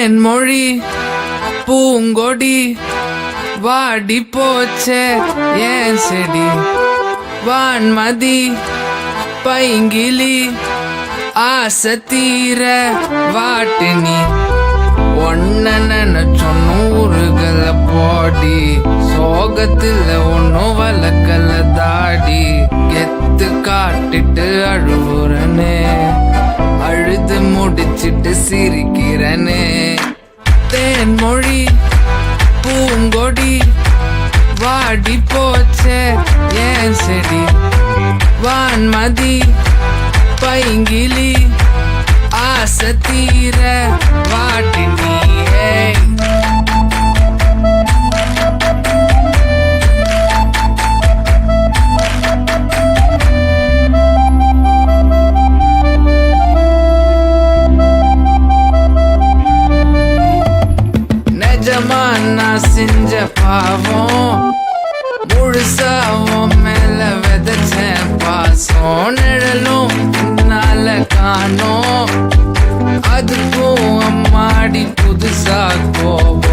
தேன்மொழி பூங்கொடி வாடி போச்சே ஏன் செடி வான்மதி பைங்கிலி ஆசை தீர வாட்டு நீ ஒன்ன நினைச்சொன்னூறுகள போடி சோகத்துல ஒன்னும் வளர்க்கல தாடி கெத்து காட்டிட்டு அழுவுறனே அழுது முடிச்சிட்டு சிரிக்கிறனே தேன்மொழி பூங்கொடி வாடி போச்சே ஏன் செடி வான்மதி பைங்கிலி ஆசை தீர வாட்டி நீயே நிஜமா நான் செஞ்ச பாவம் முழுசாவும் மேல விதைச்சேன் பாசம் நிழலும் நால காணோம் அதுக்கும் அம்மாடி புதுசா கோபம்